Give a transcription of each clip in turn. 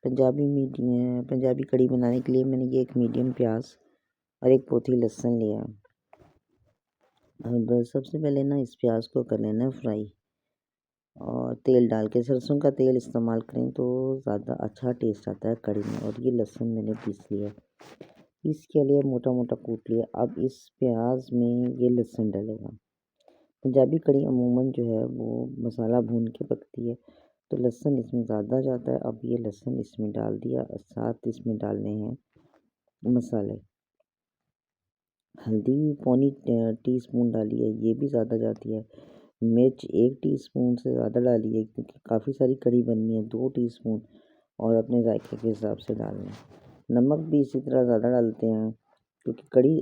पंजाबी कढ़ी बनाने के लिए मैंने ये एक मीडियम प्याज और एक पोथी लहसुन लिया। अब सबसे पहले ना इस प्याज को कर लेना फ्राई और तेल डाल के सरसों का तेल इस्तेमाल करें तो ज़्यादा अच्छा टेस्ट आता है कढ़ी में। और ये लहसुन मैंने पीस लिया, इसके लिए मोटा मोटा कूट लिया। अब इस प्याज में ये लहसुन डलेगा। पंजाबी कढ़ी अमूमन जो है वो मसाला भून के पकती है, तो लहसुन इसमें ज़्यादा जाता है। अब ये लहसुन इसमें डाल दिया और साथ इसमें डालने हैं मसाले। हल्दी भी पौनी टीस्पून डाली है, ये भी ज़्यादा जाती है। मिर्च 1 टीस्पून से ज़्यादा डाली है क्योंकि काफ़ी सारी कढ़ी बननी है, 2 टीस्पून और अपने जायके के हिसाब से डालना है। नमक भी इसी तरह ज़्यादा डालते हैं क्योंकि कढ़ी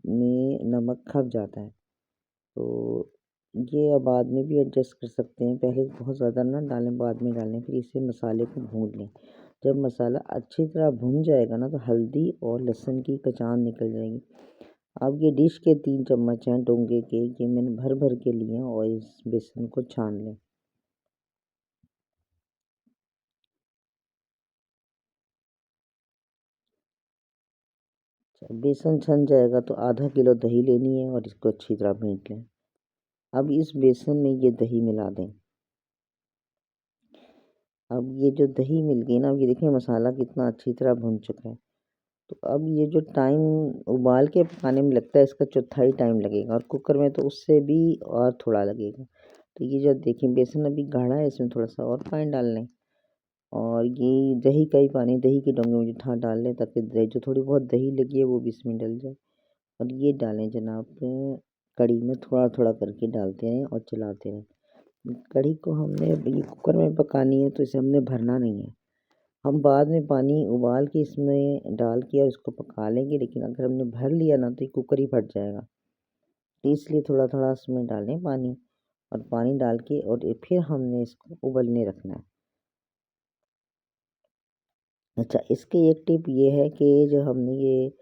में नमक खप जाता है, तो ये अब बाद में भी एडजस्ट कर सकते हैं। पहले बहुत ज़्यादा ना डालें, बाद में डालें। फिर इसे मसाले को भून लें। जब मसाला अच्छी तरह भुन जाएगा ना तो हल्दी और लहसुन की कचान निकल जाएगी। अब ये डिश के 3 चम्मच हैं डोंगे के, ये मैंने भर भर के लिए हैं और इस बेसन को छान लें। बेसन छन जाएगा तो आधा किलो दही लेनी है और इसको अच्छी तरह फेंट लें। अब इस बेसन में ये दही मिला दें। अब ये जो दही मिल गई ना, अब ये देखिए मसाला कितना अच्छी तरह भुन चुका है। तो अब ये जो टाइम उबाल के पकाने में लगता है, इसका चौथाई टाइम लगेगा और कुकर में तो उससे भी और थोड़ा लगेगा। तो ये जो देखिए बेसन अभी गाढ़ा है, इसमें थोड़ा सा और पानी डाल लें और ये दही का ही पानी दही के डोंगे में जुठा डाल लें ताकि जो थोड़ी बहुत दही लगी है वो भी इसमें डल जाए। और ये डालें जनाब कढ़ी में, थोड़ा थोड़ा करके डालते रहें और चलाते रहें। कढ़ी को हमने ये कुकर में पकानी है तो इसे हमने भरना नहीं है। हम बाद में पानी उबाल के इसमें डाल के और इसको पका लेंगे, लेकिन अगर हमने भर लिया ना तो ये कुकर ही फट जाएगा। तो इसलिए थोड़ा थोड़ा इसमें डालें पानी और पानी डाल के और फिर हमने इसको उबलने रखना है। अच्छा, इसकी एक टिप ये है कि जो हमने ये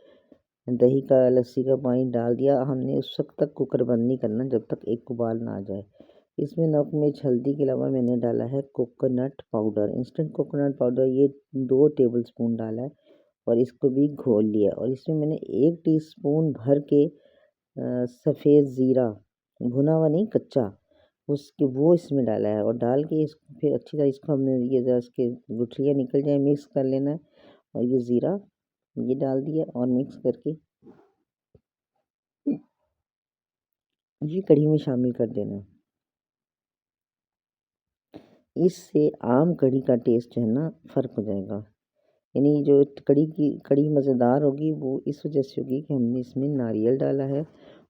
दही का लस्सी का पानी डाल दिया, हमने उस वक्त तक कुकर बंद नहीं करना जब तक एक उबाल ना आ जाए। इसमें नमक मिर्च हल्दी के अलावा मैंने डाला है coconut powder, instant coconut powder, ये 2 टेबलस्पून डाला है और इसको भी घोल लिया। और इसमें मैंने 1 टीस्पून भर के सफ़ेद ज़ीरा, भुना हुआ नहीं कच्चा, उसके वो इसमें डाला है और डाल के इसको फिर अच्छी तरह इसको हमने ये जरा इसके गुठलियाँ निकल जाए मिक्स कर लेना है। और ये ज़ीरा ये डाल दिया और मिक्स करके ये कढ़ी में शामिल कर देना। इससे आम कढ़ी का टेस्ट जो है ना फ़र्क हो जाएगा। यानी जो कढ़ी मज़ेदार होगी वो इस वजह से होगी कि हमने इसमें नारियल डाला है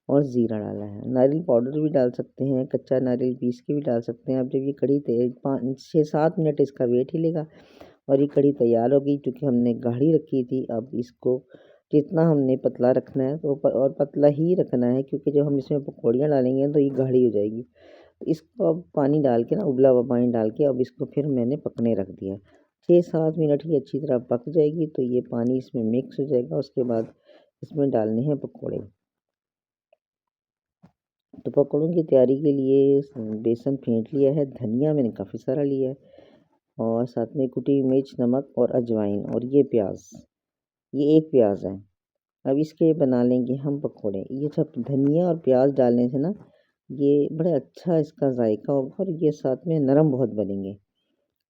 और ज़ीरा डाला है। नारियल पाउडर भी डाल सकते हैं, कच्चा नारियल पीस के भी डाल सकते हैं। अब जब ये कढ़ी 5-6-7 मिनट इसका वेट ही लेगा और ये कढ़ी तैयार हो गई। चूँकि हमने गाढ़ी रखी थी, अब इसको जितना हमने पतला रखना है तो और पतला ही रखना है क्योंकि जब हम इसमें पकौड़ियाँ डालेंगे तो ये गाढ़ी हो जाएगी। तो इसको अब पानी डाल के ना, उबला हुआ पानी डाल के अब इसको फिर मैंने पकने रख दिया। 6-7 मिनट ही अच्छी तरह पक जाएगी तो ये पानी इसमें मिक्स हो जाएगा। उसके बाद इसमें डालने हैं पकौड़े। तो पकौड़ों की तैयारी के लिए बेसन फेंट लिया है, धनिया मैंने काफ़ी सारा लिया है और साथ में कुटी मिर्च, नमक और अजवाइन और ये प्याज, ये 1 प्याज है। अब इसके बना लेंगे हम पकौड़े। ये सब धनिया और प्याज डालने से ना ये बड़ा अच्छा इसका जायका होगा और ये साथ में नरम बहुत बनेंगे।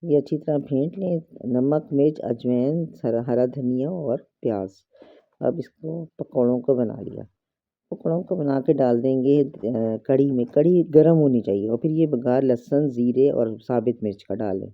ये अच्छी तरह फेंट लें, नमक मिर्च अजवाइन हरा धनिया और प्याज। अब इसको पकौड़ों को बना लिया। पकौड़ों को बना के डाल देंगे कढ़ी में। कढ़ी गर्म होनी चाहिए और फिर ये बघार लहसुन ज़ीरे और साबित मिर्च का डालें।